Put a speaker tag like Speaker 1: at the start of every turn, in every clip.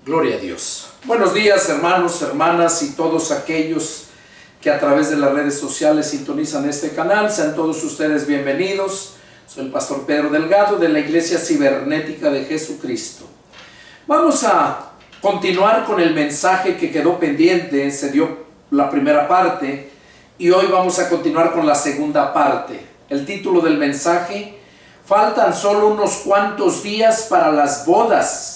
Speaker 1: Gloria a Dios. Buenos días, hermanos, hermanas y todos aquellos que a través de las redes sociales sintonizan este canal. Sean todos ustedes bienvenidos. Soy el pastor Pedro Delgado de la Iglesia Cibernética de Jesucristo. Vamos a continuar con el mensaje que quedó pendiente. Se dio la primera parte y hoy vamos a continuar con la segunda parte. El título del mensaje: faltan solo unos cuantos días para las bodas.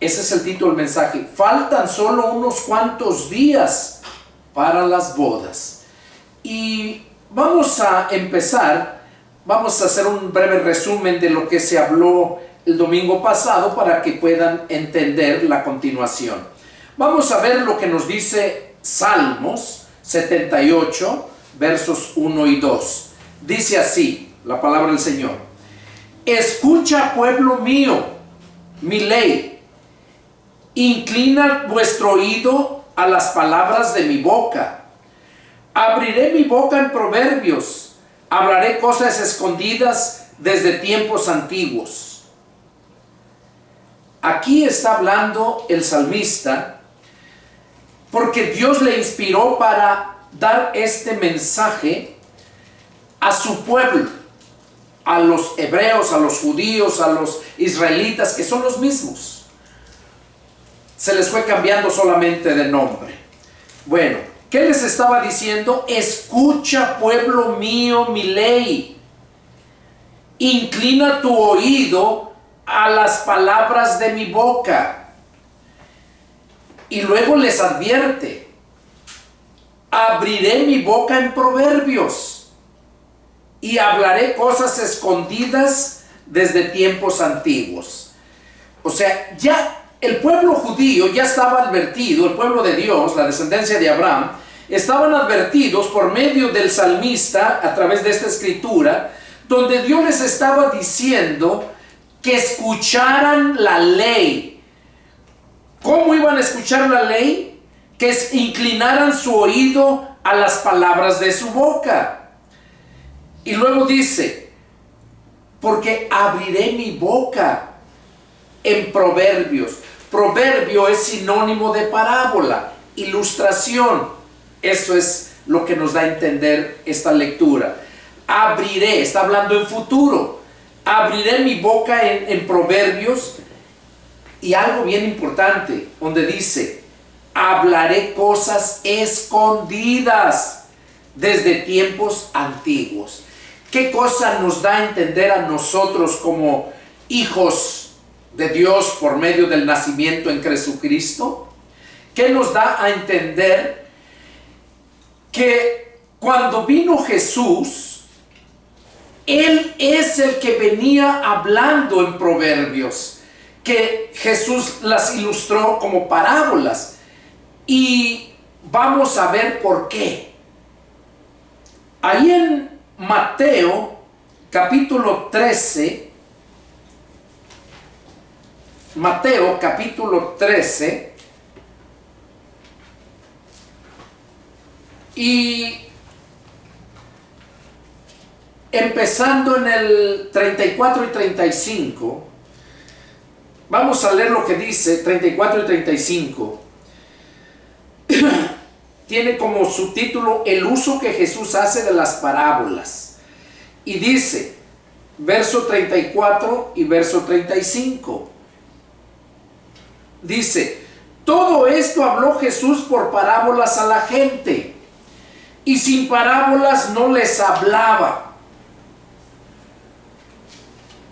Speaker 1: Ese es el título del mensaje. Faltan solo unos cuantos días para las bodas. Y vamos a empezar. Vamos a hacer un breve resumen de lo que se habló el domingo pasado para que puedan entender la continuación. Vamos a ver lo que nos dice Salmos 78, versos 1 y 2. Dice así la palabra del Señor: escucha, pueblo mío, mi ley. Inclina vuestro oído a las palabras de mi boca. Abriré mi boca en proverbios. Hablaré cosas escondidas desde tiempos antiguos. Aquí está hablando el salmista porque Dios le inspiró para dar este mensaje a su pueblo, a los hebreos, a los judíos, a los israelitas, que son los mismos. Se les fue cambiando solamente de nombre. Bueno, ¿qué les estaba diciendo? Escucha, pueblo mío, mi ley. Inclina tu oído a las palabras de mi boca. Y luego les advierte: abriré mi boca en proverbios y hablaré cosas escondidas desde tiempos antiguos. O sea, ya el pueblo judío ya estaba advertido, el pueblo de Dios, la descendencia de Abraham, estaban advertidos por medio del salmista a través de esta escritura, donde Dios les estaba diciendo que escucharan la ley. ¿Cómo iban a escuchar la ley? Que inclinaran su oído a las palabras de su boca. Y luego dice: porque abriré mi boca en proverbios. Proverbio es sinónimo de parábola, ilustración. Eso es lo que nos da a entender esta lectura. Abriré, está hablando en futuro. Abriré mi boca en proverbios. Y algo bien importante, donde dice: hablaré cosas escondidas desde tiempos antiguos. ¿Qué cosa nos da a entender a nosotros como hijos de Dios por medio del nacimiento en Jesucristo? ¿Qué nos da a entender? Que cuando vino Jesús, Él es el que venía hablando en proverbios, que Jesús las ilustró como parábolas. Y vamos a ver por qué. Ahí en Mateo capítulo 13, Mateo capítulo 13, y empezando en el 34 y 35, vamos a leer lo que dice 34 y 35. Tiene como subtítulo el uso que Jesús hace de las parábolas. Y dice, verso 34 y verso 35. Dice: todo esto habló Jesús por parábolas a la gente, y sin parábolas no les hablaba.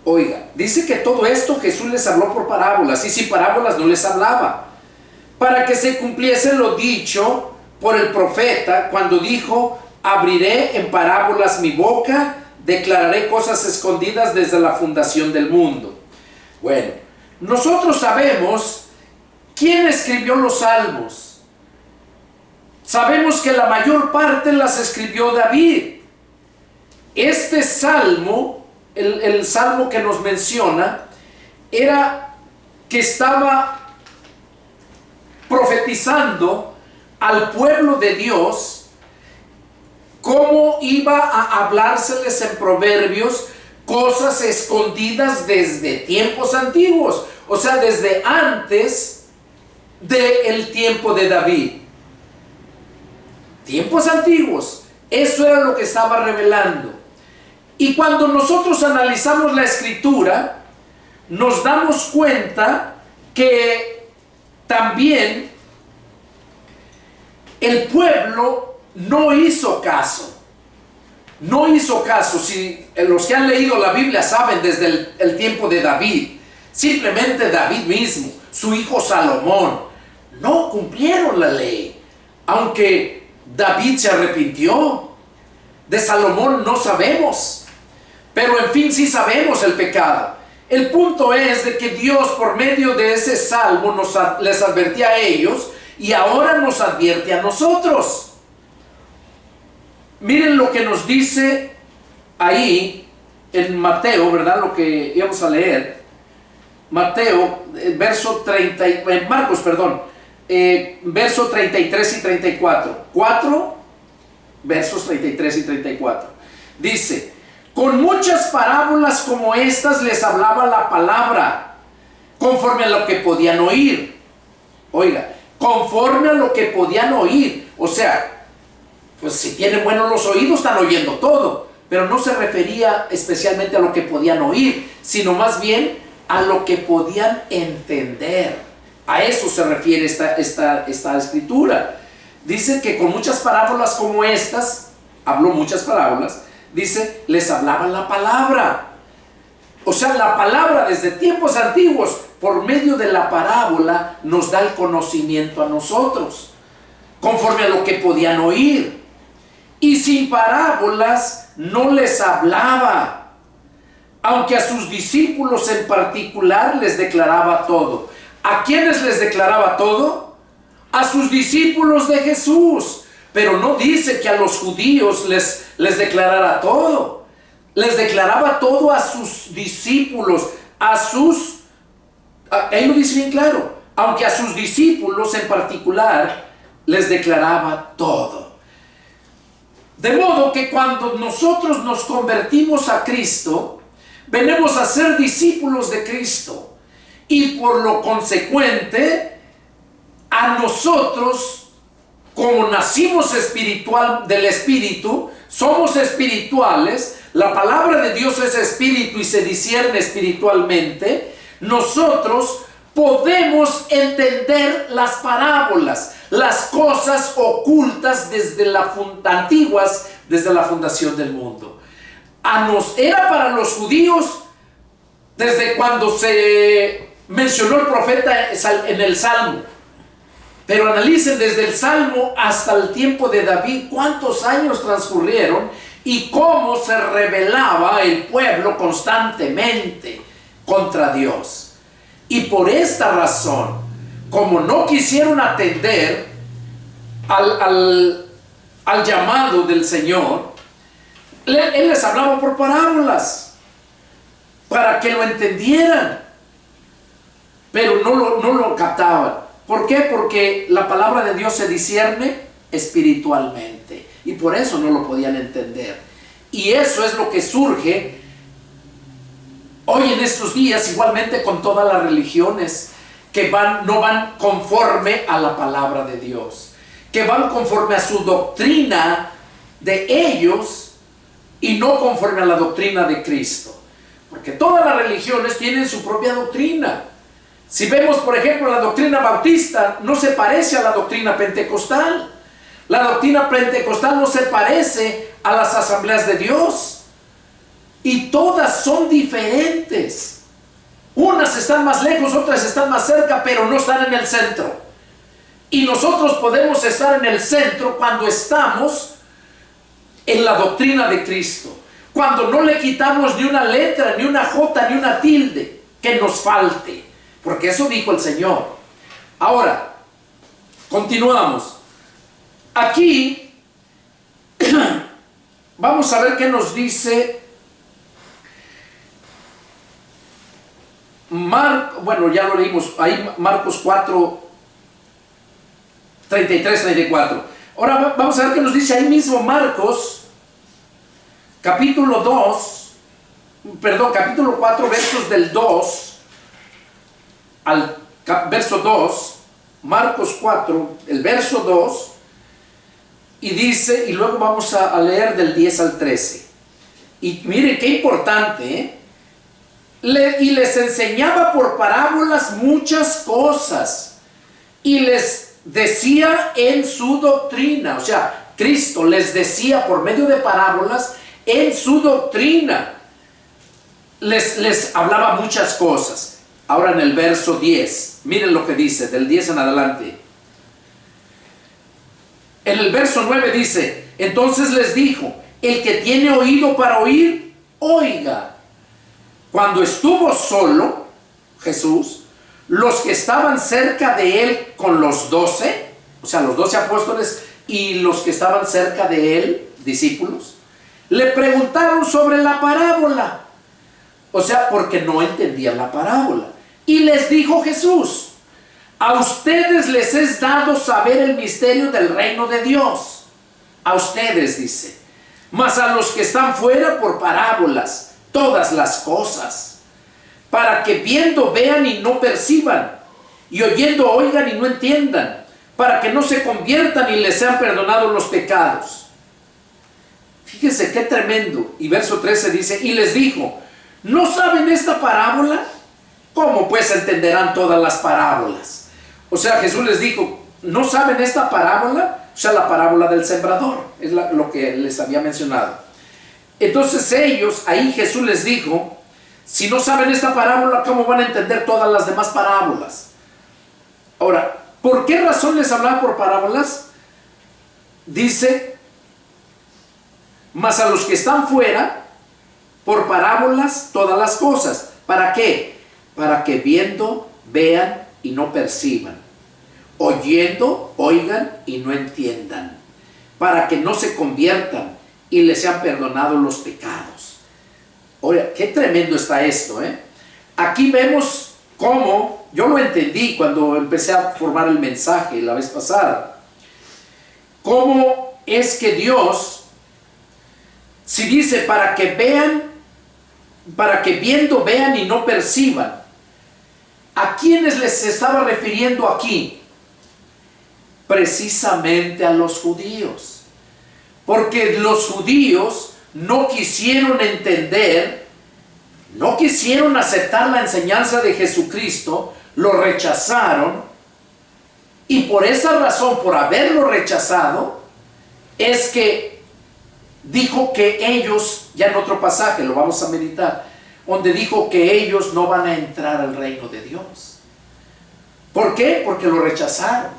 Speaker 1: Oiga, dice que todo esto Jesús les habló por parábolas, y sin parábolas no les hablaba, para que se cumpliese lo dicho por el profeta cuando dijo: abriré en parábolas mi boca, declararé cosas escondidas desde la fundación del mundo. Bueno, nosotros sabemos quién escribió los salmos. Sabemos que la mayor parte las escribió David. Este salmo, el salmo que nos menciona, era que estaba profetizando al pueblo de Dios cómo iba a hablárseles en proverbios cosas escondidas desde tiempos antiguos, o sea, desde antes del tiempo de David. Tiempos antiguos, eso era lo que estaba revelando. Y cuando nosotros analizamos la escritura, nos damos cuenta que también el pueblo no hizo caso. No hizo caso. Si los que han leído la Biblia saben desde el tiempo de David, simplemente David mismo, su hijo Salomón, no cumplieron la ley. Aunque David se arrepintió, de Salomón no sabemos, pero en fin sí sabemos el pecado. El punto es de que Dios por medio de ese salmo les advertía a ellos y ahora nos advierte a nosotros. Miren lo que nos dice ahí en Mateo, ¿verdad? Lo que íbamos a leer. Mateo, verso 30, Marcos, perdón, verso 33 y 34. 4 versos 33 y 34. Dice: con muchas parábolas como estas les hablaba la palabra, conforme a lo que podían oír. Oiga, conforme a lo que podían oír. O sea, pues si tienen buenos los oídos están oyendo todo, pero no se refería especialmente a lo que podían oír, sino más bien a lo que podían entender. A eso se refiere esta escritura. Dice que con muchas parábolas como estas, habló muchas parábolas, dice, les hablaba la palabra. O sea, la palabra desde tiempos antiguos, por medio de la parábola, nos da el conocimiento a nosotros, conforme a lo que podían oír. Y sin parábolas no les hablaba, aunque a sus discípulos en particular les declaraba todo. ¿A quiénes les declaraba todo? A sus discípulos de Jesús. Pero no dice que a los judíos les declarara todo. Les declaraba todo a sus discípulos, él lo dice bien claro, aunque a sus discípulos en particular les declaraba todo. De modo que cuando nosotros nos convertimos a Cristo, venimos a ser discípulos de Cristo. Y por lo consecuente, a nosotros, como nacimos espiritual del Espíritu, somos espirituales, la palabra de Dios es espíritu y se discierne espiritualmente, nosotros podemos entender las parábolas, las cosas ocultas antiguas desde la fundación del mundo. Era para los judíos desde cuando se mencionó el profeta en el Salmo. Pero analicen desde el Salmo hasta el tiempo de David, cuántos años transcurrieron y cómo se rebelaba el pueblo constantemente contra Dios. Y por esta razón, como no quisieron atender al llamado del Señor, Él les hablaba por parábolas para que lo entendieran, pero no lo captaban. ¿Por qué? Porque la palabra de Dios se discierne espiritualmente y por eso no lo podían entender. Y eso es lo que surge hoy en estos días, igualmente con todas las religiones que no van conforme a la palabra de Dios, que van conforme a su doctrina de ellos y no conforme a la doctrina de Cristo. Porque todas las religiones tienen su propia doctrina. Si vemos, por ejemplo, la doctrina bautista, no se parece a la doctrina pentecostal. La doctrina pentecostal no se parece a las asambleas de Dios. Y todas son diferentes. Unas están más lejos, otras están más cerca, pero no están en el centro. Y nosotros podemos estar en el centro cuando estamos en la doctrina de Cristo. Cuando no le quitamos ni una letra, ni una jota, ni una tilde que nos falte. Porque eso dijo el Señor. Ahora, continuamos. Aquí vamos a ver qué nos dice bueno, ya lo leímos ahí, Marcos 4, 33, 34. Ahora vamos a ver qué nos dice ahí mismo Marcos, capítulo 2, capítulo 4, versos del 2 al verso 2, Marcos 4, el verso 2, y dice, y luego vamos a leer del 10 al 13. Y miren qué importante, ¿eh? Y les enseñaba por parábolas muchas cosas, y les decía en su doctrina, o sea, Cristo les decía por medio de parábolas en su doctrina, les hablaba muchas cosas. Ahora en el verso 10, miren lo que dice, del 10 en adelante. En el verso 9 dice, entonces les dijo, el que tiene oído para oír, oiga. Cuando estuvo solo, Jesús, los que estaban cerca de él con los 12, o sea, los 12 apóstoles y los que estaban cerca de él, discípulos, le preguntaron sobre la parábola. O sea, porque no entendían la parábola. Y les dijo Jesús, a ustedes les es dado saber el misterio del reino de Dios. A ustedes, dice. Mas a los que están fuera por parábolas, todas las cosas. Para que viendo vean y no perciban. Y oyendo oigan y no entiendan. Para que no se conviertan y les sean perdonados los pecados. Fíjense qué tremendo. Y verso 13 dice, y les dijo, ¿no saben esta parábola? ¿Cómo pues entenderán todas las parábolas? O sea, Jesús les dijo, ¿no saben esta parábola? O sea, la parábola del sembrador, es lo que les había mencionado. Entonces ellos, ahí Jesús les dijo, si no saben esta parábola, ¿cómo van a entender todas las demás parábolas? Ahora, ¿por qué razón les hablaba por parábolas? Dice, mas a los que están fuera, por parábolas, todas las cosas. ¿Para qué? Para que viendo, vean y no perciban. Oyendo, oigan y no entiendan. Para que no se conviertan y les sean perdonados los pecados. Oiga, qué tremendo está esto, ¿eh? Aquí vemos cómo, yo lo entendí cuando empecé a formar el mensaje la vez pasada. Cómo es que Dios, si dice para que vean, para que viendo vean y no perciban, ¿a quiénes les estaba refiriendo aquí? Precisamente a los judíos. Porque los judíos no quisieron entender, no quisieron aceptar la enseñanza de Jesucristo, lo rechazaron, y por esa razón, por haberlo rechazado, es que dijo que ellos, ya en otro pasaje, lo vamos a meditar, donde dijo que ellos no van a entrar al reino de Dios. ¿Por qué? Porque lo rechazaron.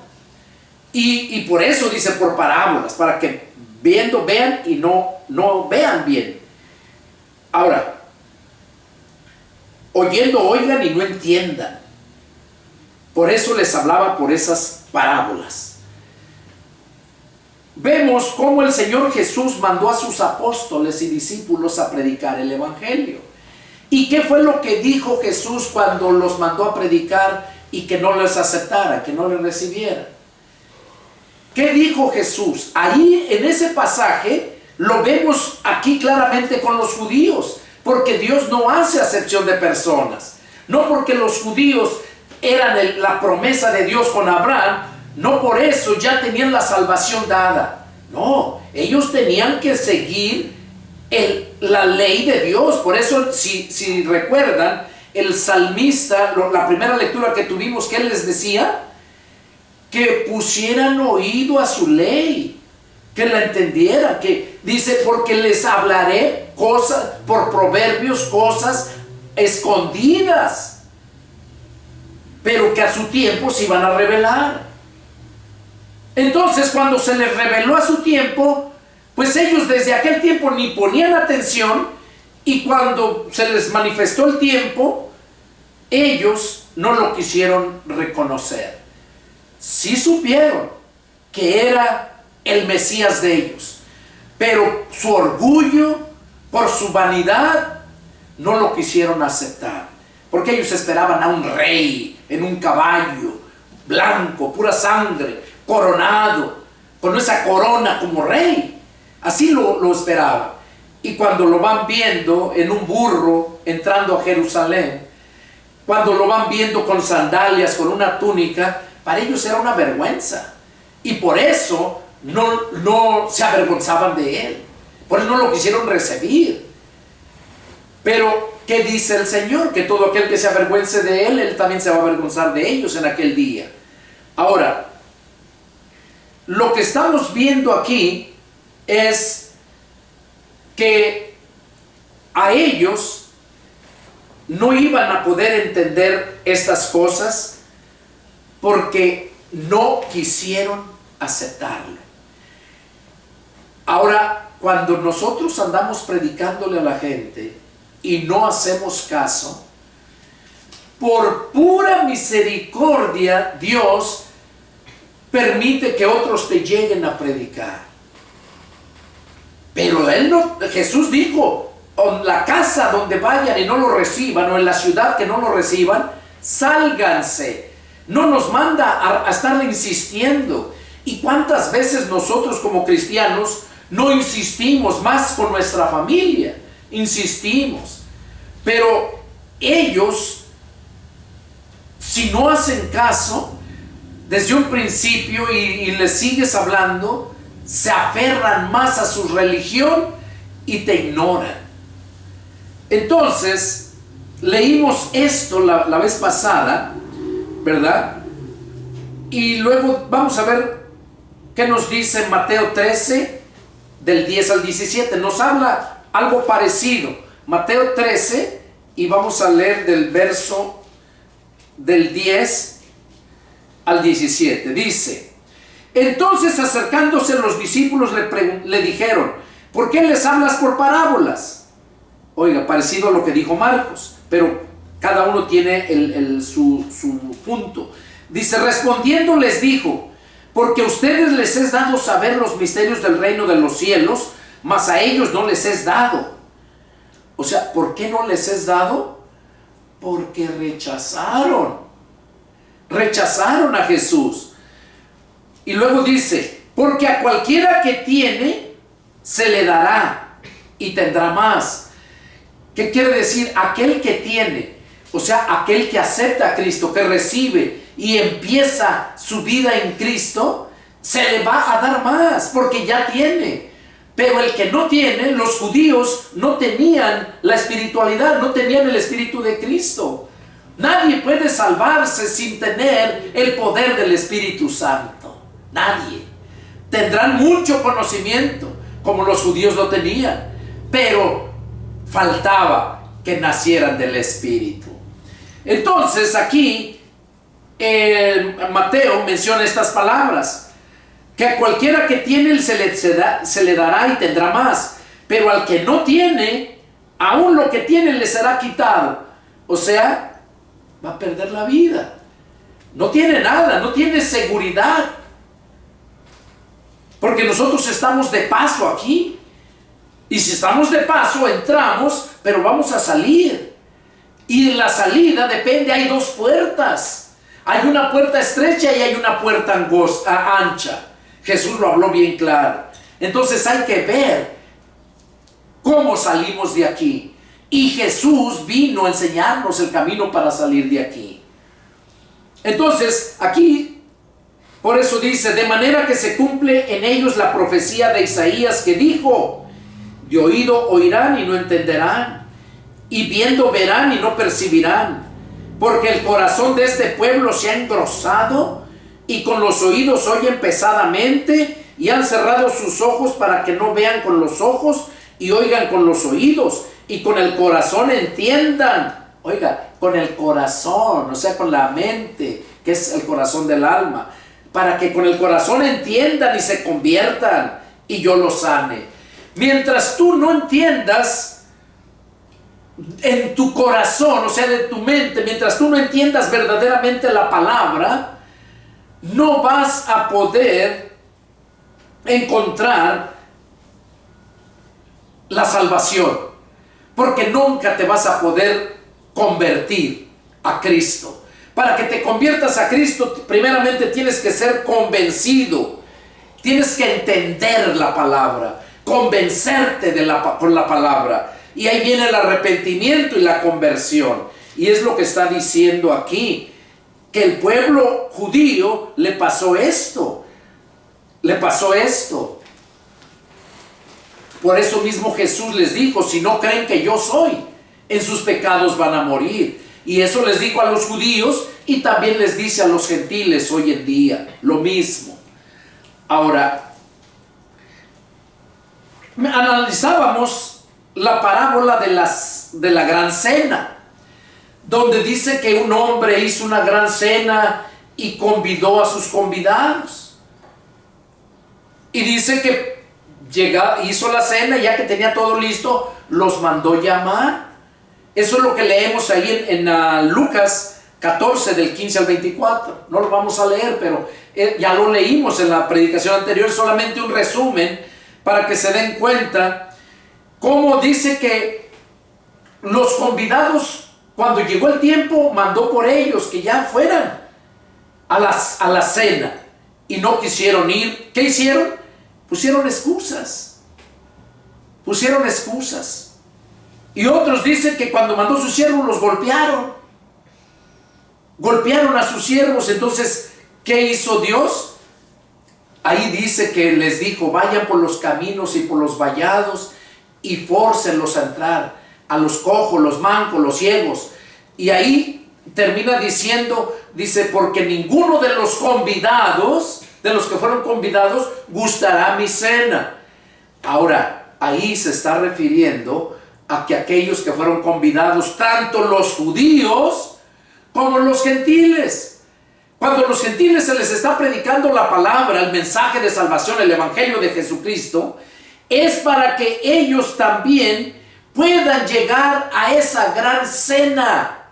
Speaker 1: Y por eso dice por parábolas, para que viendo vean y no vean bien. Ahora, oyendo oigan y no entiendan. Por eso les hablaba por esas parábolas. Vemos cómo el Señor Jesús mandó a sus apóstoles y discípulos a predicar el Evangelio. ¿Y qué fue lo que dijo Jesús cuando los mandó a predicar y que no les aceptaran, que no les recibieran? ¿Qué dijo Jesús? Ahí en ese pasaje lo vemos aquí claramente con los judíos, porque Dios no hace acepción de personas. No porque los judíos eran la promesa de Dios con Abraham, no por eso ya tenían la salvación dada. No, ellos tenían que seguir la ley de Dios. Por eso, si recuerdan, el salmista, la primera lectura que tuvimos, ¿qué les decía? Que pusieran oído a su ley, que la entendieran, que dice, porque les hablaré cosas, por proverbios, cosas escondidas, pero que a su tiempo se iban a revelar. Entonces, cuando se les reveló a su tiempo, pues ellos desde aquel tiempo ni ponían atención, y cuando se les manifestó el tiempo, ellos no lo quisieron reconocer. Sí supieron que era el Mesías de ellos, pero su orgullo, por su vanidad, no lo quisieron aceptar, porque ellos esperaban a un rey en un caballo blanco, pura sangre, coronado, con esa corona como rey. Así lo esperaban. Y cuando lo van viendo en un burro entrando a Jerusalén, cuando lo van viendo con sandalias, con una túnica, para ellos era una vergüenza. Y por eso no se avergonzaban de él. Por eso no lo quisieron recibir. Pero, ¿qué dice el Señor? Que todo aquel que se avergüence de él, él también se va a avergonzar de ellos en aquel día. Ahora, lo que estamos viendo aquí es que a ellos no iban a poder entender estas cosas porque no quisieron aceptarlo. Ahora, cuando nosotros andamos predicándole a la gente y no hacemos caso, por pura misericordia Dios permite que otros te lleguen a predicar. Pero Jesús dijo, en la casa donde vayan y no lo reciban, o en la ciudad que no lo reciban, sálganse. No nos manda a estarle insistiendo. ¿Y cuántas veces nosotros como cristianos no insistimos más con nuestra familia? Insistimos. Pero ellos, si no hacen caso desde un principio y les sigues hablando, se aferran más a su religión y te ignoran. Entonces, leímos esto la vez pasada, ¿verdad? Y luego vamos a ver qué nos dice Mateo 13, del 10 al 17. Nos habla algo parecido. Mateo 13, y vamos a leer del verso del 10 al 17. Dice: entonces, acercándose los discípulos le dijeron: ¿por qué les hablas por parábolas? Oiga, parecido a lo que dijo Marcos, pero cada uno tiene su punto. Dice: respondiendo les dijo: porque a ustedes les es dado saber los misterios del reino de los cielos, mas a ellos no les es dado. O sea, ¿por qué no les es dado? Porque rechazaron a Jesús. Y luego dice: porque a cualquiera que tiene, se le dará y tendrá más. ¿Qué quiere decir? Aquel que tiene, o sea, aquel que acepta a Cristo, que recibe y empieza su vida en Cristo, se le va a dar más, porque ya tiene. Pero el que no tiene, los judíos no tenían la espiritualidad, no tenían el Espíritu de Cristo. Nadie puede salvarse sin tener el poder del Espíritu Santo. Nadie. Tendrán mucho conocimiento, como los judíos lo tenían, pero faltaba que nacieran del Espíritu. Entonces aquí Mateo menciona estas palabras: que a cualquiera que tiene se le dará y tendrá más, pero al que no tiene, aún lo que tiene le será quitado. O sea, va a perder la vida. No tiene nada, no tiene seguridad. Porque nosotros estamos de paso aquí. Y si estamos de paso, entramos, pero vamos a salir. Y en la salida depende, hay dos puertas. Hay una puerta estrecha y hay una puerta ancha. Jesús lo habló bien claro. Entonces hay que ver cómo salimos de aquí. Y Jesús vino a enseñarnos el camino para salir de aquí. Entonces, aquí, por eso dice: de manera que se cumple en ellos la profecía de Isaías que dijo: de oído oirán y no entenderán, y viendo verán y no percibirán, porque el corazón de este pueblo se ha engrosado, y con los oídos oyen pesadamente, y han cerrado sus ojos para que no vean con los ojos y oigan con los oídos, y con el corazón entiendan. Oiga, con el corazón, o sea, con la mente, que es el corazón del alma, para que con el corazón entiendan y se conviertan, y yo los sane. Mientras tú no entiendas en tu corazón, o sea, de tu mente, mientras tú no entiendas verdaderamente la palabra, no vas a poder encontrar la salvación, porque nunca te vas a poder convertir a Cristo. Para que te conviertas a Cristo, primeramente tienes que ser convencido, tienes que entender la palabra. convencerte con la palabra. Y ahí viene el arrepentimiento y la conversión. Y es lo que está diciendo aquí, que el pueblo judío le pasó esto. Le pasó esto. Por eso mismo Jesús les dijo, si no creen que yo soy, en sus pecados van a morir. Y eso les dijo a los judíos y también les dice a los gentiles hoy en día, lo mismo. Ahora, analizábamos la parábola de la gran cena, donde dice que un hombre hizo una gran cena y convidó a sus convidados. Y dice que hizo la cena, ya que tenía todo listo, los mandó llamar. Eso es lo que leemos ahí en Lucas 14, del 15 al 24. No lo vamos a leer, pero ya lo leímos en la predicación anterior, solamente un resumen para que se den cuenta cómo dice que los convidados, cuando llegó el tiempo, mandó por ellos que ya fueran a la cena y no quisieron ir. ¿Qué hicieron? Pusieron excusas. Pusieron excusas. Y otros dicen que cuando mandó a sus siervos los golpearon. Golpearon a sus siervos. Entonces, ¿qué hizo Dios? Ahí dice que les dijo, vayan por los caminos y por los vallados y fórcenlos a entrar, a los cojos, los mancos, los ciegos. Y ahí termina diciendo, dice, porque ninguno de los convidados, de los que fueron convidados, gustará mi cena. Ahora, ahí se está refiriendo a que aquellos que fueron convidados, tanto los judíos como los gentiles. Cuando a los gentiles se les está predicando la palabra, el mensaje de salvación, el evangelio de Jesucristo, es para que ellos también puedan llegar a esa gran cena.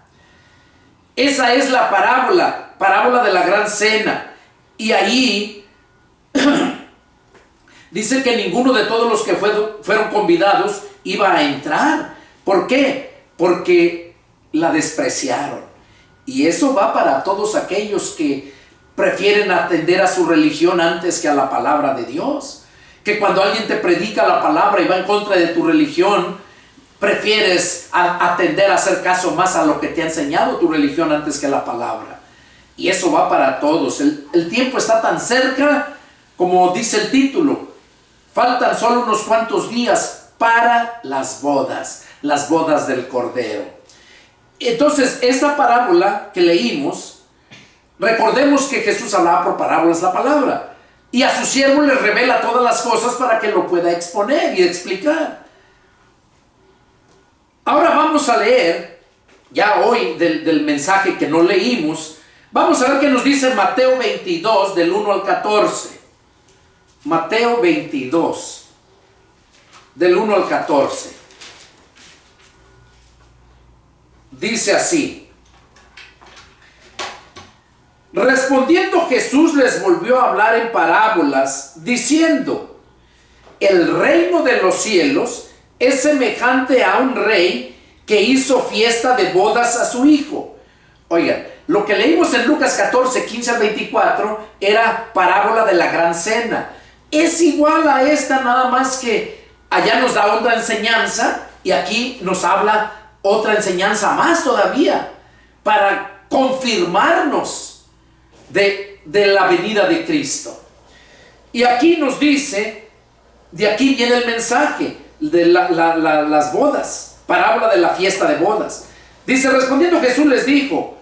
Speaker 1: Esa es la parábola de la gran cena. Y ahí dice que ninguno de todos los que fueron convidados iba a entrar. ¿Por qué? Porque la despreciaron. Y eso va para todos aquellos que prefieren atender a su religión antes que a la palabra de Dios. Que cuando alguien te predica la palabra y va en contra de tu religión, prefieres atender a hacer caso más a lo que te ha enseñado tu religión antes que a la palabra. Y eso va para todos. El tiempo está tan cerca, como dice el título. Faltan solo unos cuantos días para las bodas del Cordero. Entonces, esta parábola que leímos, recordemos que Jesús hablaba por parábolas la palabra. Y a su siervo le revela todas las cosas para que lo pueda exponer y explicar. Ahora vamos a leer, ya hoy del mensaje que no leímos, vamos a ver qué nos dice Mateo 22, del 1 al 14. Mateo 22, del 1 al 14. Dice así: respondiendo Jesús les volvió a hablar en parábolas, diciendo: el reino de los cielos es semejante a un rey que hizo fiesta de bodas a su hijo. Oigan, lo que leímos en Lucas 14, 15 al 24 era parábola de la gran cena. Es igual a esta, nada más que allá nos da otra enseñanza y aquí nos habla otra enseñanza más todavía para confirmarnos de la venida de Cristo. Y aquí nos dice, de aquí viene el mensaje de las bodas, parábola de la fiesta de bodas. Dice, respondiendo Jesús les dijo,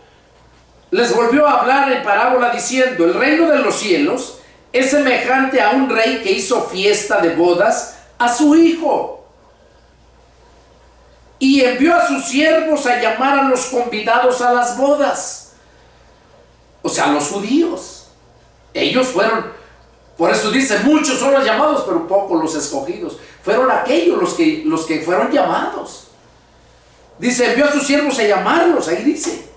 Speaker 1: les volvió a hablar en parábola diciendo: el reino de los cielos es semejante a un rey que hizo fiesta de bodas a su hijo. Y envió a sus siervos a llamar a los convidados a las bodas. O sea, a los judíos. Ellos fueron, por eso dice, muchos son los llamados, pero pocos los escogidos. Fueron aquellos los que fueron llamados. Dice, envió a sus siervos a llamarlos, ahí dice,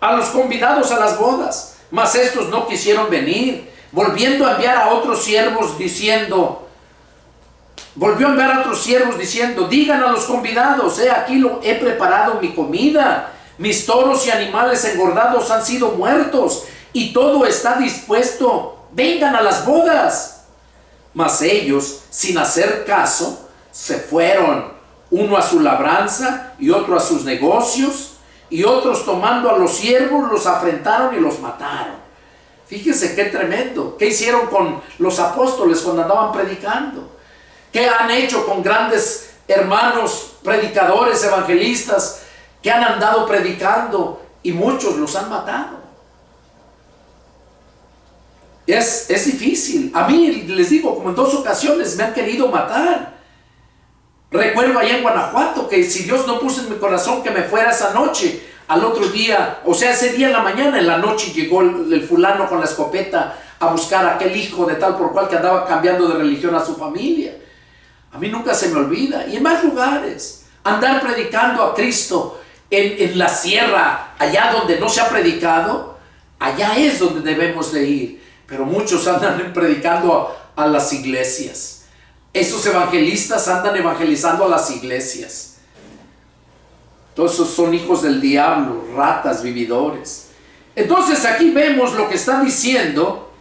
Speaker 1: a los convidados a las bodas. Mas estos no quisieron venir, volviendo a enviar a otros siervos diciendo, digan a los convidados, aquí he preparado mi comida, mis toros y animales engordados han sido muertos y todo está dispuesto, vengan a las bodas. Mas ellos, sin hacer caso, se fueron, uno a su labranza y otro a sus negocios, y otros tomando a los siervos los afrentaron y los mataron. Fíjense qué tremendo. ¿Qué hicieron con los apóstoles cuando andaban predicando? ¿Qué han hecho con grandes hermanos predicadores, evangelistas, que han andado predicando y muchos los han matado? Es difícil. A mí, les digo, como en 2 ocasiones me han querido matar. Recuerdo allá en Guanajuato que si Dios no puso en mi corazón que me fuera esa noche, al otro día, o sea, ese día en la mañana, en la noche llegó el fulano con la escopeta a buscar a aquel hijo de tal por cual que andaba cambiando de religión a su familia. A mí nunca se me olvida. Y en más lugares, andar predicando a Cristo en la sierra, allá donde no se ha predicado, allá es donde debemos de ir. Pero muchos andan predicando a las iglesias. Esos evangelistas andan evangelizando a las iglesias. Todos esos son hijos del diablo, ratas, vividores. Entonces aquí vemos lo que está diciendo.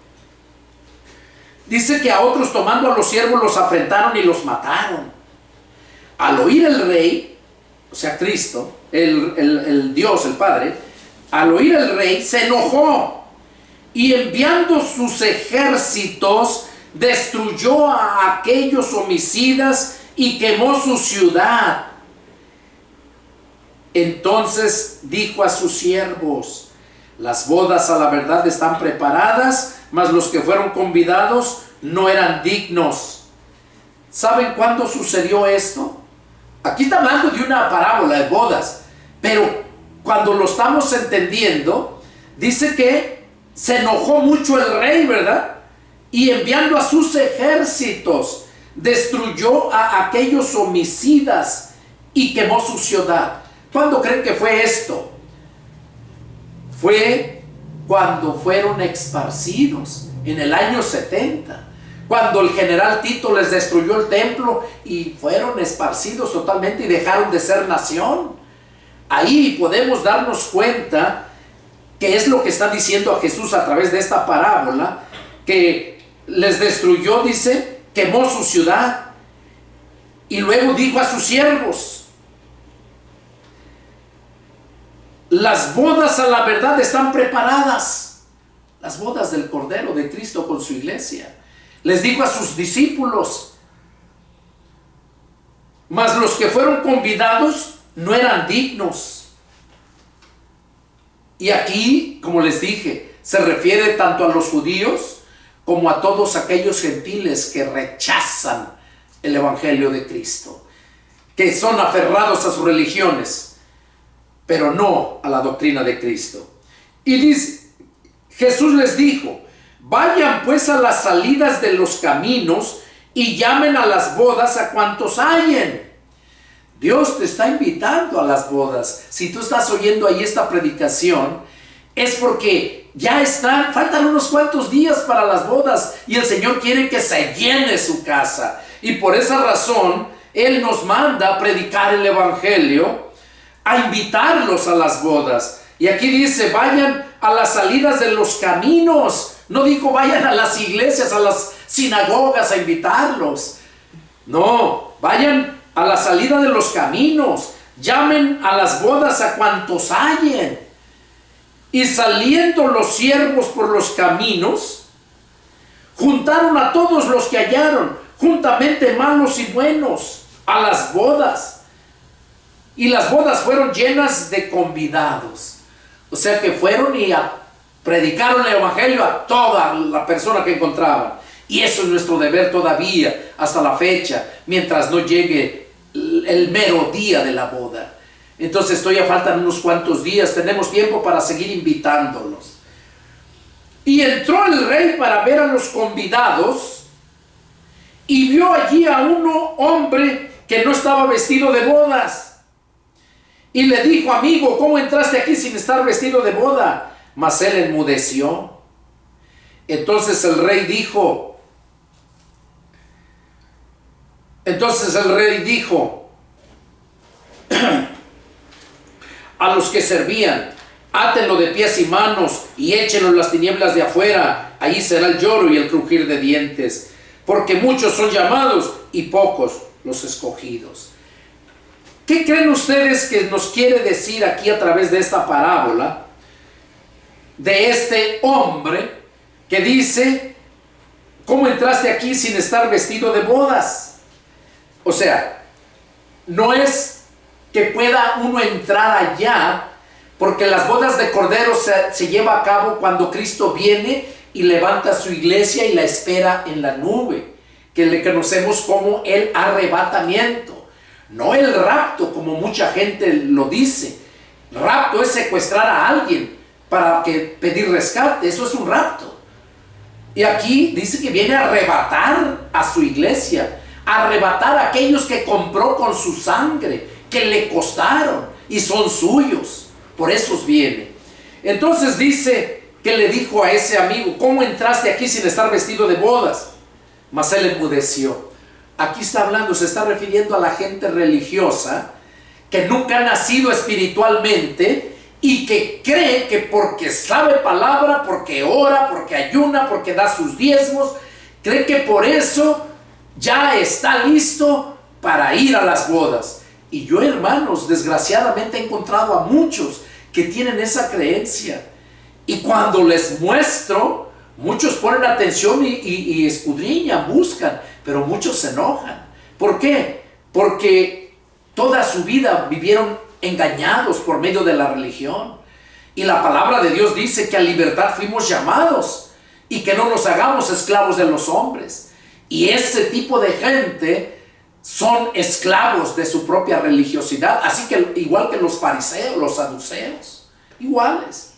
Speaker 1: Dice que a otros tomando a los siervos los afrentaron y los mataron. Al oír el rey, o sea Cristo, el Dios, el Padre, al oír el rey se enojó y enviando sus ejércitos destruyó a aquellos homicidas y quemó su ciudad. Entonces dijo a sus siervos: las bodas a la verdad están preparadas, mas los que fueron convidados no eran dignos. ¿Saben cuándo sucedió esto? Aquí está hablando de una parábola de bodas, pero cuando lo estamos entendiendo, dice que se enojó mucho el rey, ¿verdad? Y enviando a sus ejércitos, destruyó a aquellos homicidas y quemó su ciudad. ¿Cuándo creen que fue esto? Fue cuando fueron esparcidos, en el año 70, cuando el general Tito les destruyó el templo y fueron esparcidos totalmente y dejaron de ser nación. Ahí podemos darnos cuenta que es lo que está diciendo a Jesús a través de esta parábola, que les destruyó, dice, quemó su ciudad, y luego dijo a sus siervos: las bodas a la verdad están preparadas. Las bodas del Cordero de Cristo con su iglesia. Les dijo a sus discípulos: mas los que fueron convidados no eran dignos. Y aquí, como les dije, se refiere tanto a los judíos como a todos aquellos gentiles que rechazan el evangelio de Cristo, que son aferrados a sus religiones, pero no a la doctrina de Cristo. Y dice, Jesús les dijo: vayan pues a las salidas de los caminos y llamen a las bodas a cuantos hallen. Dios te está invitando a las bodas. Si tú estás oyendo ahí esta predicación, es porque ya faltan unos cuantos días para las bodas y el Señor quiere que se llene su casa. Y por esa razón, Él nos manda a predicar el evangelio, a invitarlos a las bodas. Y aquí dice: vayan a las salidas de los caminos. No dijo vayan a las iglesias, a las sinagogas a invitarlos. No, vayan a la salida de los caminos. Llamen a las bodas a cuantos hallen. Y saliendo los siervos por los caminos, juntaron a todos los que hallaron, juntamente malos y buenos, a las bodas. Y las bodas fueron llenas de convidados. O sea que fueron y predicaron el evangelio a toda la persona que encontraban. Y eso es nuestro deber todavía, hasta la fecha, mientras no llegue el mero día de la boda. Entonces todavía faltan unos cuantos días, tenemos tiempo para seguir invitándolos. Y entró el rey para ver a los convidados y vio allí a un hombre que no estaba vestido de bodas. Y le dijo: amigo, ¿cómo entraste aquí sin estar vestido de boda? Mas él enmudeció. Entonces el rey dijo, a los que servían: átenlo de pies y manos y échenlo en las tinieblas de afuera, ahí será el lloro y el crujir de dientes, porque muchos son llamados y pocos los escogidos. ¿Qué creen ustedes que nos quiere decir aquí a través de esta parábola de este hombre que dice: ¿cómo entraste aquí sin estar vestido de bodas? O sea, no es que pueda uno entrar allá, porque las bodas de Cordero se lleva a cabo cuando Cristo viene y levanta su iglesia y la espera en la nube, que le conocemos como el arrebatamiento. No el rapto, como mucha gente lo dice. Rapto es secuestrar a alguien para pedir rescate. Eso es un rapto. Y aquí dice que viene a arrebatar a su iglesia, a arrebatar a aquellos que compró con su sangre, que le costaron y son suyos. Por esos viene. Entonces dice que le dijo a ese amigo: ¿cómo entraste aquí sin estar vestido de bodas? Mas él enmudeció. Aquí está hablando, se está refiriendo a la gente religiosa que nunca ha nacido espiritualmente y que cree que porque sabe palabra, porque ora, porque ayuna, porque da sus diezmos, cree que por eso ya está listo para ir a las bodas. Y yo, hermanos, desgraciadamente he encontrado a muchos que tienen esa creencia. Y cuando les muestro, muchos ponen atención y escudriñan, buscan, pero muchos se enojan. ¿Por qué? Porque toda su vida vivieron engañados por medio de la religión. Y la palabra de Dios dice que a libertad fuimos llamados y que no nos hagamos esclavos de los hombres. Y ese tipo de gente son esclavos de su propia religiosidad, así que igual que los fariseos, los saduceos, iguales.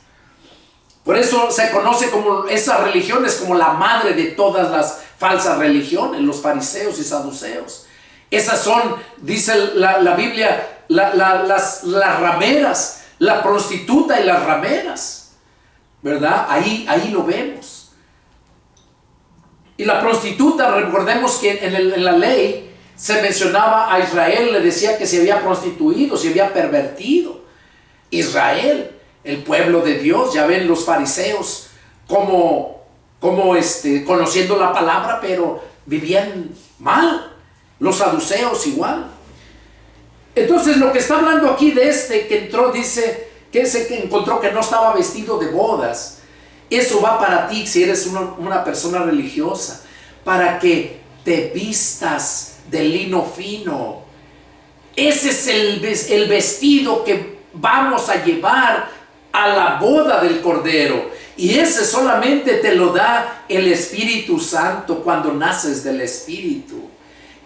Speaker 1: Por eso se conoce como esas religiones como la madre de todas las falsas religiones, los fariseos y saduceos. Esas son, dice la Biblia, las rameras, la prostituta y las rameras, ¿verdad? Ahí lo vemos. Y la prostituta, recordemos que en la ley se mencionaba a Israel, le decía que se había prostituido, se había pervertido. Israel, el pueblo de Dios, ya ven los fariseos como conociendo la palabra, pero vivían mal. Los saduceos igual. Entonces lo que está hablando aquí de este que entró, dice que ese que encontró que no estaba vestido de bodas, eso va para ti si eres una persona religiosa, para que te vistas de lino fino. Ese es el vestido que vamos a llevar a la boda del Cordero, y ese solamente te lo da el Espíritu Santo cuando naces del Espíritu.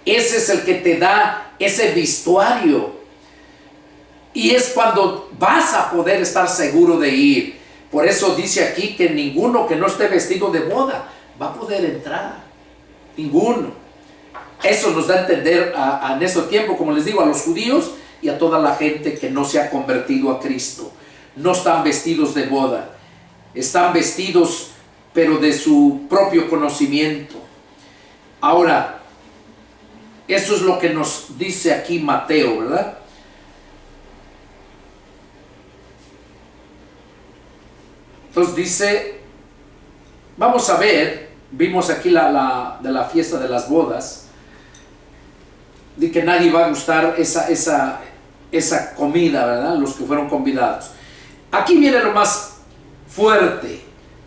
Speaker 1: Ese es el que te da ese vestuario, y es cuando vas a poder estar seguro de ir. Por eso dice aquí que ninguno que no esté vestido de boda va a poder entrar, ninguno. Eso nos da a entender en este tiempo, como les digo, a los judíos y a toda la gente que no se ha convertido a Cristo. No están vestidos de boda, están vestidos pero de su propio conocimiento. Ahora, eso es lo que nos dice aquí Mateo, ¿verdad? Entonces dice, vamos a ver, vimos aquí de la fiesta de las bodas, de que nadie va a gustar esa comida, ¿verdad? Los que fueron convidados. Aquí viene lo más fuerte.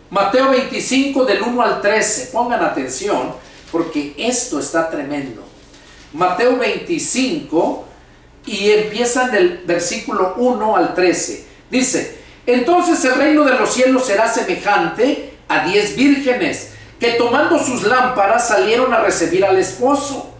Speaker 1: Mateo 25 del 1 al 13. Pongan atención porque esto está tremendo. Mateo 25 y empieza en el versículo 1 al 13. Dice: entonces el reino de los cielos será semejante a 10 vírgenes que tomando sus lámparas salieron a recibir al esposo.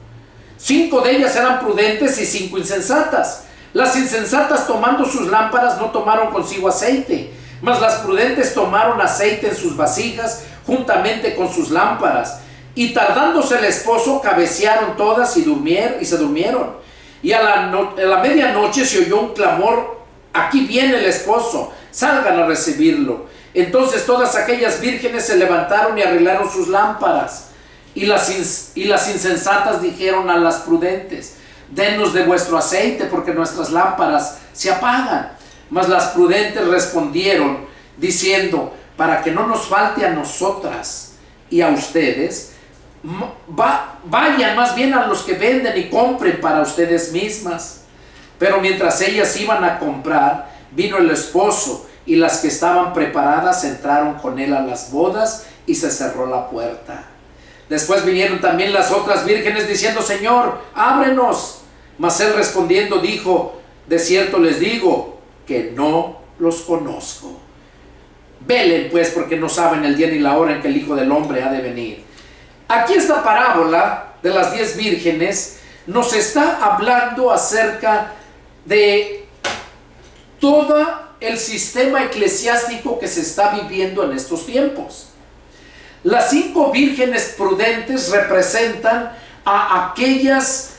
Speaker 1: 5 de ellas eran prudentes y 5 insensatas. Las insensatas tomando sus lámparas no tomaron consigo aceite, mas las prudentes tomaron aceite en sus vasijas juntamente con sus lámparas. Y tardándose el esposo, cabecearon todas y se durmieron. Y a la medianoche se oyó un clamor: aquí viene el esposo, salgan a recibirlo. Entonces todas aquellas vírgenes se levantaron y arreglaron sus lámparas. Y las insensatas dijeron a las prudentes: denos de vuestro aceite, porque nuestras lámparas se apagan. Mas las prudentes respondieron diciendo: para que no nos falte a nosotras y a ustedes, vayan más bien a los que venden y compren para ustedes mismas. Pero mientras ellas iban a comprar, vino el esposo, y las que estaban preparadas entraron con él a las bodas, y se cerró la puerta. Después vinieron también las otras vírgenes diciendo: Señor, ábrenos. Mas él respondiendo dijo: de cierto les digo que no los conozco. Velen pues, porque no saben el día ni la hora en que el Hijo del Hombre ha de venir. Aquí esta parábola de las 10 vírgenes nos está hablando acerca de todo el sistema eclesiástico que se está viviendo en estos tiempos. Las 5 vírgenes prudentes representan a aquellas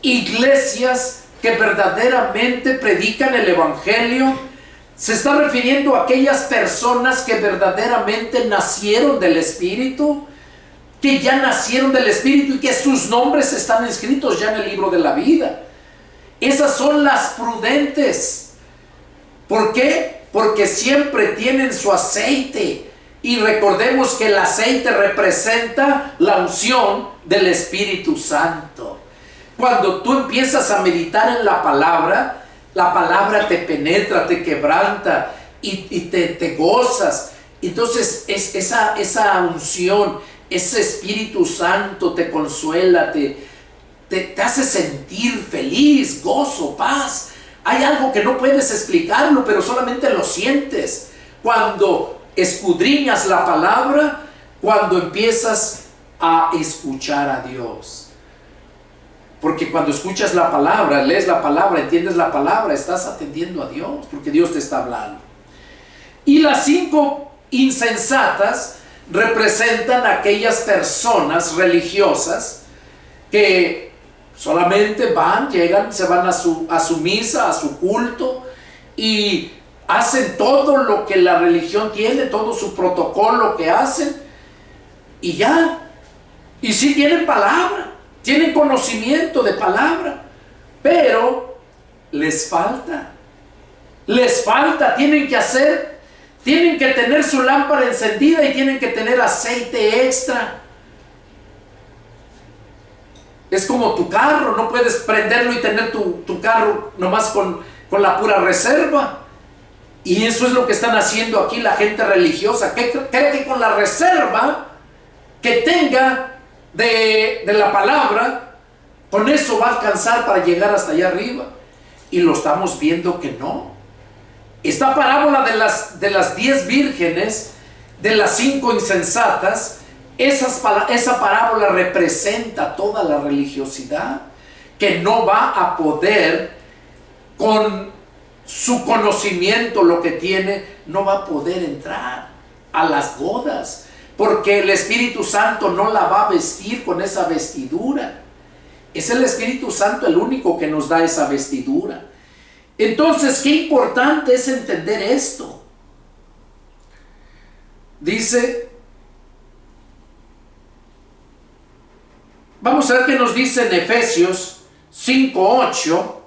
Speaker 1: iglesias que verdaderamente predican el evangelio. Se está refiriendo a aquellas personas que verdaderamente nacieron del Espíritu, que ya nacieron del Espíritu y que sus nombres están escritos ya en el libro de la vida. Esas son las prudentes. ¿Por qué? Porque siempre tienen su aceite. Y recordemos que el aceite representa la unción del Espíritu Santo. Cuando tú empiezas a meditar en la palabra te penetra, te quebranta y te gozas. Entonces esa unción, ese Espíritu Santo te consuela, te hace sentir feliz, gozo, paz. Hay algo que no puedes explicarlo, pero solamente lo sientes cuando escudriñas la palabra, cuando empiezas a escuchar a Dios. Porque cuando escuchas la palabra, lees la palabra, entiendes la palabra, estás atendiendo a Dios, porque Dios te está hablando. Y las 5 insensatas representan a aquellas personas religiosas que solamente van, llegan, se van a su misa, a su culto, y hacen todo lo que la religión tiene, todo su protocolo que hacen, y ya. Y sí tienen palabra, tienen conocimiento de palabra, pero les falta, tienen que tener su lámpara encendida y tienen que tener aceite extra. Es como tu carro, no puedes prenderlo y tener tu carro nomás con la pura reserva. Y eso es lo que están haciendo aquí la gente religiosa, que cree que con la reserva que tenga de la palabra, con eso va a alcanzar para llegar hasta allá arriba. Y lo estamos viendo que no. Esta parábola de las 10 vírgenes, de las 5 insensatas, esa parábola representa toda la religiosidad que no va a poder, con su conocimiento, lo que tiene, no va a poder entrar a las bodas, porque el Espíritu Santo no la va a vestir con esa vestidura. Es el Espíritu Santo el único que nos da esa vestidura. Entonces, qué importante es entender esto. Dice, vamos a ver qué nos dice en Efesios 5:8.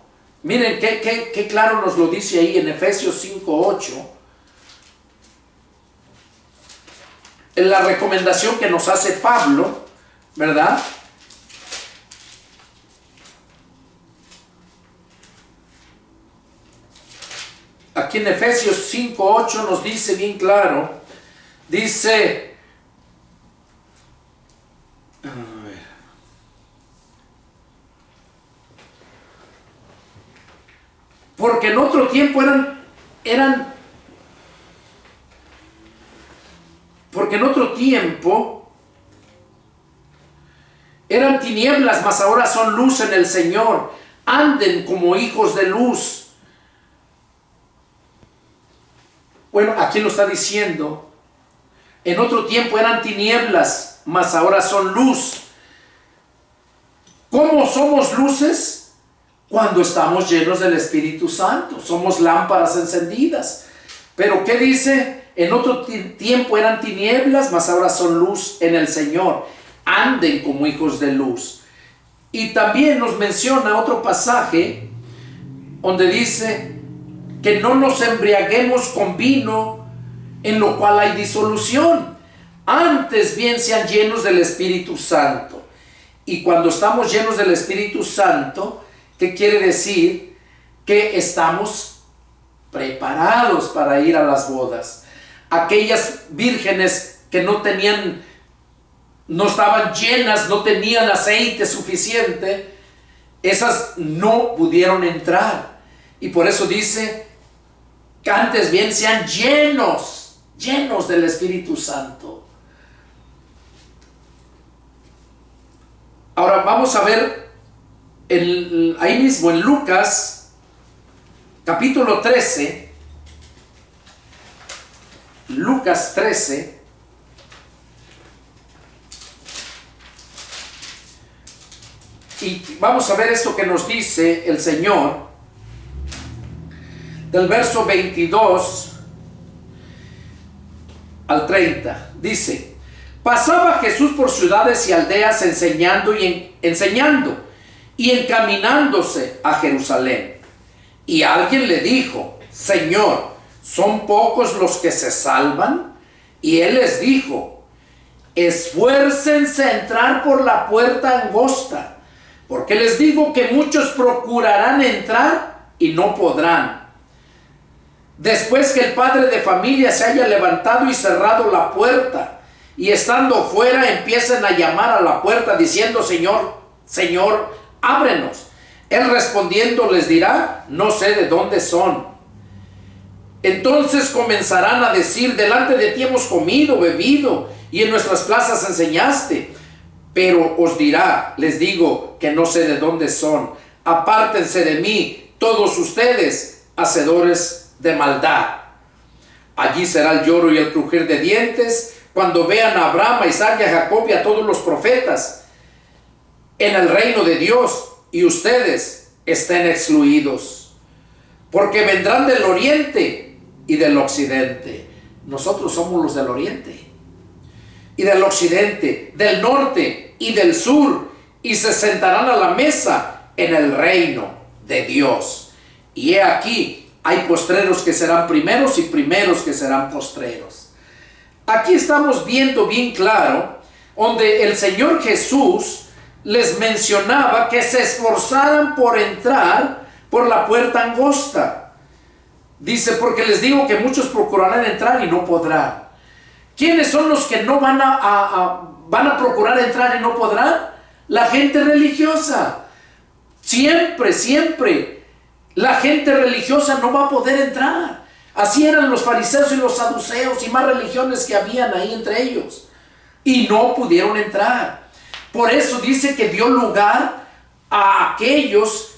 Speaker 1: Miren qué claro nos lo dice ahí en Efesios 5:8. En la recomendación que nos hace Pablo, ¿verdad? Aquí en Efesios 5:8 nos dice bien claro, dice, porque en otro tiempo eran tinieblas, mas ahora son luz en el Señor. Anden como hijos de luz. Bueno, aquí lo está diciendo. En otro tiempo eran tinieblas, mas ahora son luz. ¿Cómo somos luces? Cuando estamos llenos del Espíritu Santo. Somos lámparas encendidas. Pero ¿qué dice? En otro tiempo eran tinieblas, mas ahora son luz en el Señor. Anden como hijos de luz. Y también nos menciona otro pasaje donde dice que no nos embriaguemos con vino, en lo cual hay disolución. Antes bien sean llenos del Espíritu Santo. Y cuando estamos llenos del Espíritu Santo, ¿qué quiere decir? Que estamos preparados para ir a las bodas. Aquellas vírgenes que no estaban llenas, no tenían aceite suficiente, esas no pudieron entrar. Y por eso dice que antes bien sean llenos del Espíritu Santo. Ahora vamos a ver ahí mismo en Lucas capítulo 13, Lucas 13, y vamos a ver esto que nos dice el Señor, del verso 22 al 30, dice: pasaba Jesús por ciudades y aldeas enseñando y encaminándose a Jerusalén. Y alguien le dijo: Señor, ¿son pocos los que se salvan? Y él les dijo: esfuércense a entrar por la puerta angosta, porque les digo que muchos procurarán entrar y no podrán. Después que el padre de familia se haya levantado y cerrado la puerta, y estando fuera empiecen a llamar a la puerta diciendo: Señor, Señor, ábrenos. Él respondiendo les dirá: no sé de dónde son. Entonces comenzarán a decir: delante de ti hemos comido, bebido, y en nuestras plazas enseñaste. Pero os dirá: les digo que no sé de dónde son. Apártense de mí, todos ustedes, hacedores de maldad. Allí será el lloro y el crujir de dientes, cuando vean a Abraham, a Isaac y a Jacob y a todos los profetas en el reino de Dios, y ustedes estén excluidos. Porque vendrán del oriente y del occidente. Nosotros somos los del oriente y del occidente, del norte y del sur, y se sentarán a la mesa en el reino de Dios. Y he aquí, hay postreros que serán primeros y primeros que serán postreros. Aquí estamos viendo bien claro donde el Señor Jesús les mencionaba que se esforzaran por entrar por la puerta angosta. Dice: porque les digo que muchos procurarán entrar y no podrán. ¿Quiénes son los que no van a procurar entrar y no podrán? La gente religiosa. Siempre la gente religiosa no va a poder entrar. Así eran los fariseos y los saduceos y más religiones que habían ahí entre ellos, y no pudieron entrar. Por eso dice que dio lugar a aquellos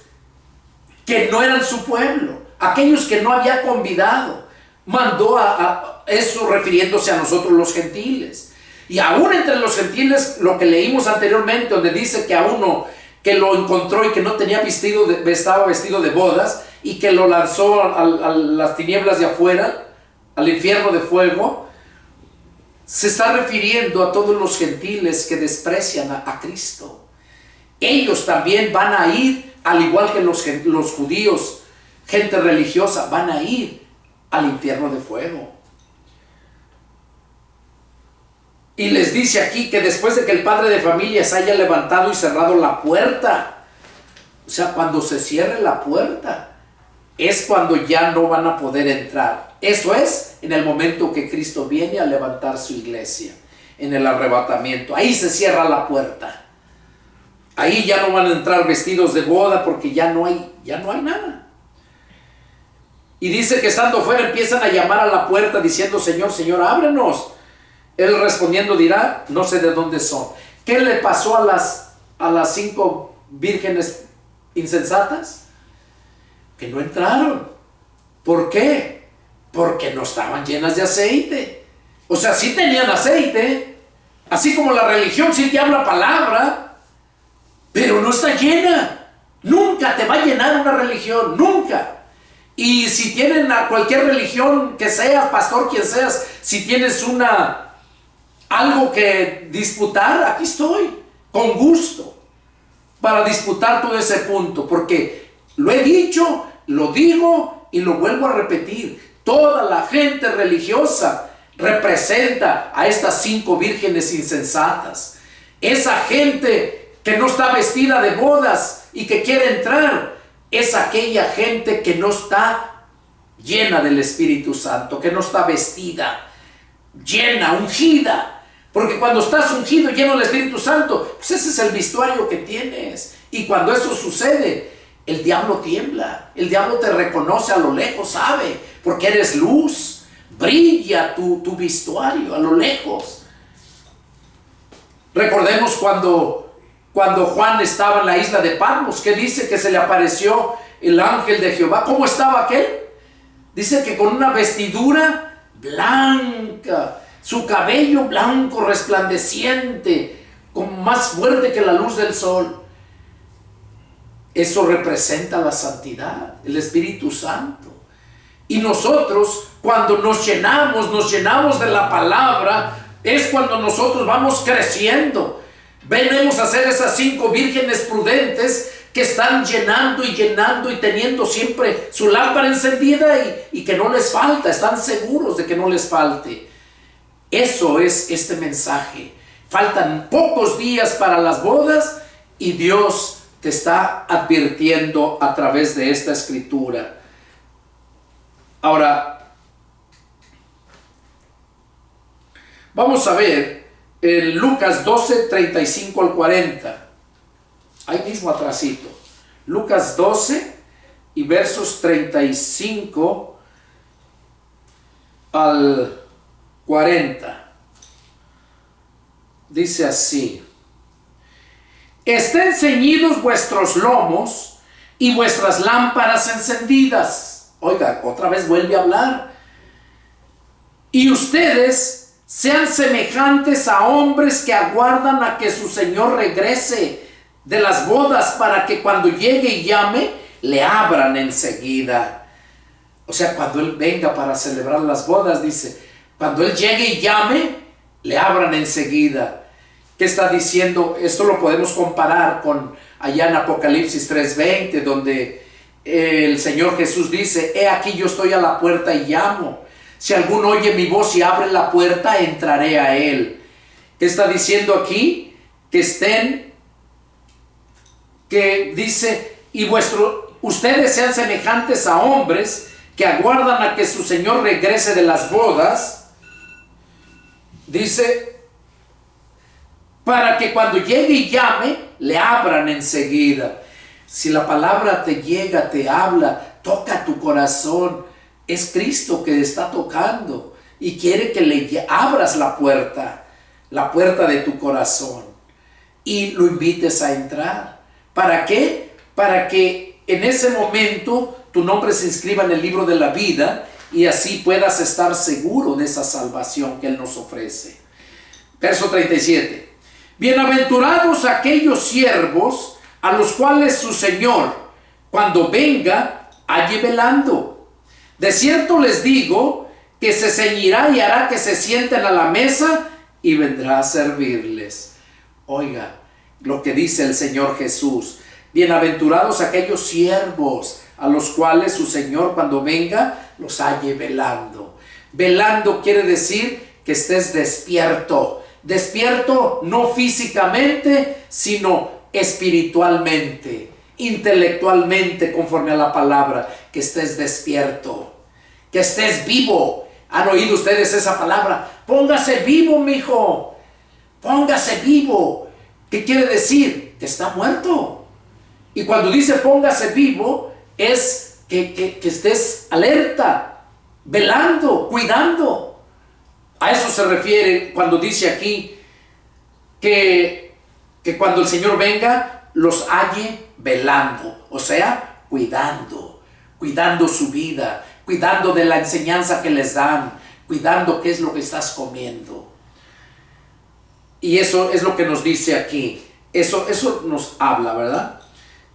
Speaker 1: que no eran su pueblo, aquellos que no había convidado. Mandó a eso, refiriéndose a nosotros los gentiles. Y aún entre los gentiles, lo que leímos anteriormente, donde dice que a uno que lo encontró y que no tenía estaba vestido de bodas, y que lo lanzó a las tinieblas de afuera, al infierno de fuego, se está refiriendo a todos los gentiles que desprecian a Cristo. Ellos también van a ir, al igual que los judíos, gente religiosa, van a ir al infierno de fuego. Y les dice aquí que después de que el padre de familia se haya levantado y cerrado la puerta, o sea, cuando se cierre la puerta, es cuando ya no van a poder entrar. Eso es en el momento que Cristo viene a levantar su iglesia, en el arrebatamiento. Ahí se cierra la puerta. Ahí ya no van a entrar vestidos de boda, porque ya no hay nada. Y dice que estando fuera empiezan a llamar a la puerta diciendo: Señor, Señor, ábrenos. Él respondiendo dirá: no sé de dónde son. ¿Qué le pasó a las 5 vírgenes insensatas? Que no entraron. ¿Por qué? Porque no estaban llenas de aceite. O sea, sí tenían aceite, así como la religión sí te habla palabra, pero no está llena. Nunca te va a llenar una religión, nunca. Y si tienen a cualquier religión que seas, pastor, quien seas, si tienes algo que disputar, aquí estoy, con gusto, para disputar todo ese punto, porque lo he dicho, lo digo y lo vuelvo a repetir: toda la gente religiosa representa a estas 5 vírgenes insensatas. Esa gente que no está vestida de bodas y que quiere entrar, es aquella gente que no está llena del Espíritu Santo, que no está vestida, llena, ungida. Porque cuando estás ungido, lleno del Espíritu Santo, pues ese es el vestuario que tienes. Y cuando eso sucede, el diablo tiembla, el diablo te reconoce a lo lejos, sabe, porque eres luz, brilla tu vestuario a lo lejos. Recordemos cuando Juan estaba en la isla de Patmos, que dice que se le apareció el ángel de Jehová. ¿Cómo estaba aquel? Dice que con una vestidura blanca, su cabello blanco resplandeciente, como más fuerte que la luz del sol. Eso representa la santidad, el Espíritu Santo. Y nosotros, cuando nos llenamos de la palabra, es cuando nosotros vamos creciendo. Venimos a ser esas 5 vírgenes prudentes que están llenando y teniendo siempre su lámpara encendida y que no les falta, están seguros de que no les falte. Eso es este mensaje. Faltan pocos días para las bodas y Dios te está advirtiendo a través de esta escritura. Ahora, vamos a ver en Lucas 12, 35 al 40. Ahí mismo atrasito. Lucas 12 y versos 35 al 40. Dice así: estén ceñidos vuestros lomos y vuestras lámparas encendidas. Oiga, otra vez vuelve a hablar. Y ustedes sean semejantes a hombres que aguardan a que su Señor regrese de las bodas, para que cuando llegue y llame, le abran enseguida. O sea, cuando Él venga para celebrar las bodas, dice, cuando Él llegue y llame, le abran enseguida. ¿Qué está diciendo? Esto lo podemos comparar con allá en Apocalipsis 3:20, donde el Señor Jesús dice, he aquí yo estoy a la puerta y llamo. Si alguno oye mi voz y abre la puerta, entraré a él. ¿Qué está diciendo aquí? Que dice, ustedes sean semejantes a hombres que aguardan a que su Señor regrese de las bodas. Dice, para que cuando llegue y llame, le abran enseguida. Si la palabra te llega, te habla, toca tu corazón, es Cristo que está tocando y quiere que le abras la puerta de tu corazón y lo invites a entrar. ¿Para qué? Para que en ese momento tu nombre se inscriba en el libro de la vida y así puedas estar seguro de esa salvación que Él nos ofrece. Verso 37. Bienaventurados aquellos siervos a los cuales su Señor, cuando venga, halle velando. De cierto les digo que se ceñirá y hará que se sienten a la mesa y vendrá a servirles. Oiga lo que dice el Señor Jesús. Bienaventurados aquellos siervos a los cuales su Señor, cuando venga, los halle velando. Velando quiere decir que estés despierto. Despierto no físicamente, sino espiritualmente, intelectualmente, conforme a la palabra. Que estés despierto, que estés vivo. ¿Han oído ustedes esa palabra? Póngase vivo, mijo. Póngase vivo. ¿Qué quiere decir? Que está muerto. Y cuando dice póngase vivo, es que estés alerta, velando, cuidando. A eso se refiere cuando dice aquí que cuando el Señor venga, los halle velando. O sea, cuidando su vida, cuidando de la enseñanza que les dan, cuidando qué es lo que estás comiendo. Y eso es lo que nos dice aquí. Eso nos habla, ¿verdad?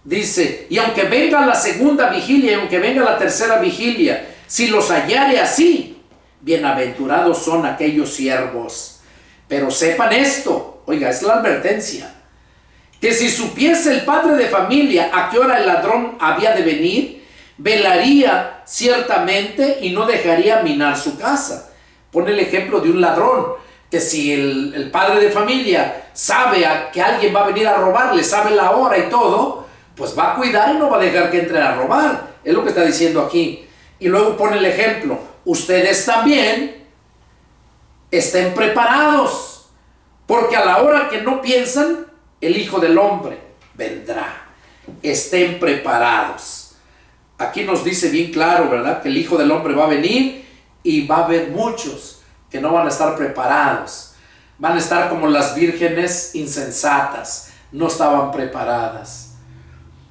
Speaker 1: Dice, y aunque venga la segunda vigilia, y aunque venga la tercera vigilia, si los hallare así, bienaventurados son aquellos siervos. Pero sepan esto, oiga, es la advertencia, que si supiese el padre de familia a qué hora el ladrón había de venir, velaría ciertamente y no dejaría minar su casa. pone el ejemplo de un ladrón, que si el padre de familia sabe que alguien va a venir a robarle, sabe la hora y todo, pues va a cuidar y no va a dejar que entren a robar. Es lo que está diciendo aquí. Y luego pone el ejemplo, ustedes también estén preparados, porque a la hora que no piensan, el Hijo del Hombre vendrá. Estén preparados. Aquí nos dice bien claro, ¿verdad?, que el Hijo del Hombre va a venir y va a haber muchos que no van a estar preparados. Van a estar como las vírgenes insensatas, no estaban preparadas.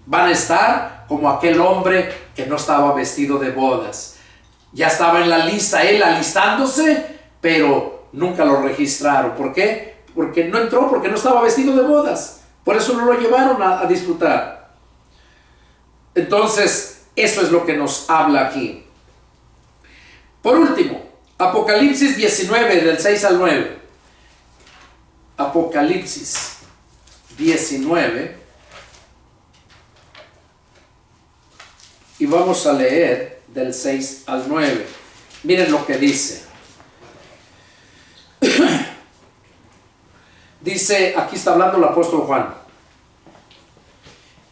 Speaker 1: Van a estar como aquel hombre que no estaba vestido de bodas. Ya estaba en la lista él alistándose, pero nunca lo registraron. ¿Por qué? Porque no entró, porque no estaba vestido de bodas. Por eso no lo llevaron a disfrutar. Entonces, eso es lo que nos habla aquí. Por último, Apocalipsis 19, del 6 al 9. Apocalipsis 19. Y vamos a leer del 6 al 9. Miren lo que dice. Dice, aquí está hablando el apóstol Juan.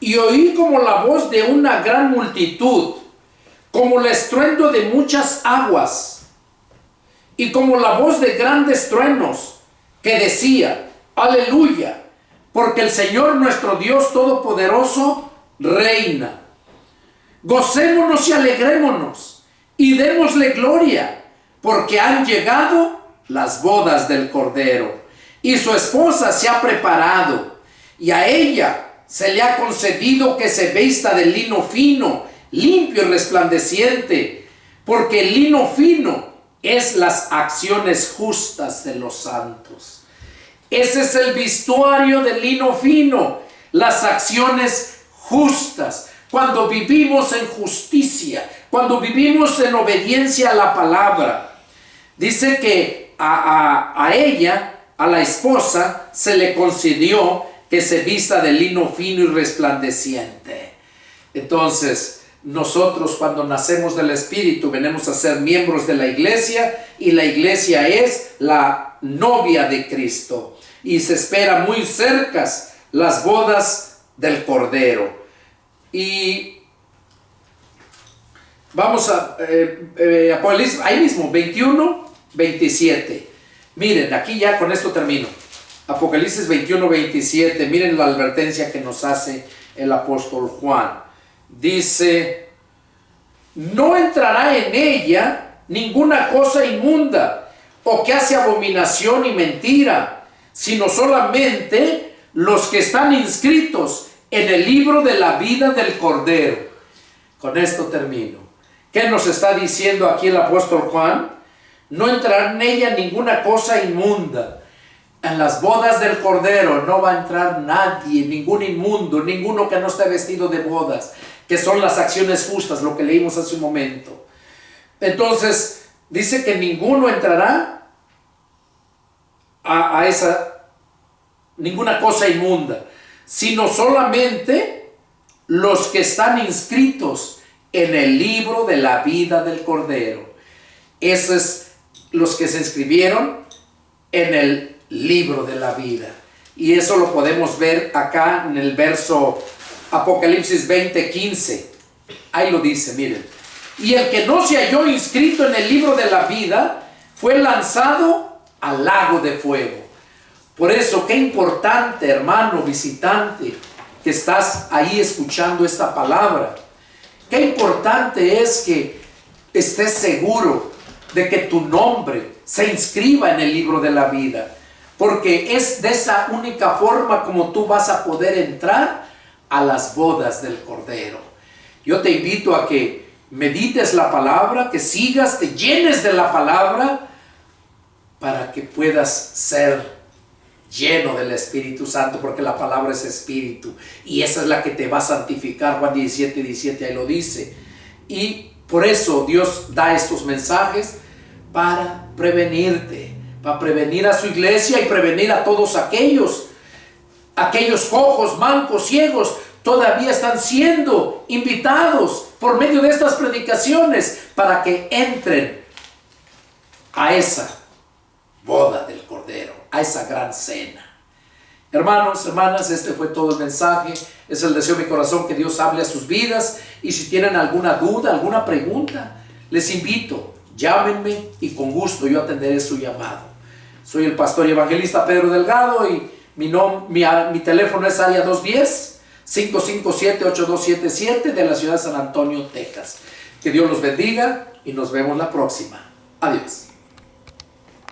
Speaker 1: Y oí como la voz de una gran multitud, como el estruendo de muchas aguas, y como la voz de grandes truenos, que decía, aleluya, porque el Señor nuestro Dios Todopoderoso reina. Gocémonos y alegrémonos, y démosle gloria, porque han llegado las bodas del Cordero, y su esposa se ha preparado, y a ella se le ha concedido que se vista de lino fino, limpio y resplandeciente, porque el lino fino es las acciones justas de los santos. Ese es el vestuario del lino fino, las acciones justas. Cuando vivimos en justicia, cuando vivimos en obediencia a la palabra. Dice que a ella, a la esposa, se le concedió que se vista de lino fino y resplandeciente. Entonces, nosotros cuando nacemos del Espíritu venimos a ser miembros de la iglesia, y la iglesia es la novia de Cristo. Y se espera muy cerca las bodas del Cordero. Y vamos a Apocalipsis, ahí mismo, 21, 27. Miren, aquí ya con esto termino. Apocalipsis 21, 27. Miren la advertencia que nos hace el apóstol Juan. Dice, no entrará en ella ninguna cosa inmunda o que hace abominación y mentira, sino solamente los que están inscritos en el libro de la vida del Cordero. Con esto termino. ¿Qué nos está diciendo aquí el apóstol Juan? No entrará en ella ninguna cosa inmunda. En las bodas del Cordero no va a entrar nadie, ningún inmundo, ninguno que no esté vestido de bodas, que son las acciones justas, lo que leímos hace un momento. Entonces, dice que ninguno entrará a esa, ninguna cosa inmunda, sino solamente los que están inscritos en el libro de la vida del Cordero. Esos es los que se inscribieron en el libro de la vida. Y eso lo podemos ver acá en el verso Apocalipsis 20, 15. Ahí lo dice, miren. Y el que no se halló inscrito en el libro de la vida fue lanzado al lago de fuego. Por eso, qué importante, hermano visitante, que estás ahí escuchando esta palabra. Qué importante es que estés seguro de que tu nombre se inscriba en el libro de la vida. Porque es de esa única forma como tú vas a poder entrar a las bodas del Cordero. Yo te invito a que medites la palabra, que sigas, te llenes de la palabra, para que puedas ser lleno del Espíritu Santo, porque la palabra es Espíritu, y esa es la que te va a santificar. Juan 17, 17 ahí lo dice. Y por eso Dios da estos mensajes para prevenirte, para prevenir a su iglesia y prevenir a todos aquellos cojos, mancos, ciegos. Todavía están siendo invitados por medio de estas predicaciones para que entren a esa boda del Cordero, a esa gran cena. Hermanos, hermanas, este fue todo el mensaje. Es el deseo de mi corazón que Dios hable a sus vidas. Y si tienen alguna duda, alguna pregunta, les invito, llámenme y con gusto yo atenderé su llamado. Soy el pastor y evangelista Pedro Delgado y mi teléfono es área 210-557-8277 de la ciudad de San Antonio, Texas. Que Dios los bendiga y nos vemos la próxima. Adiós.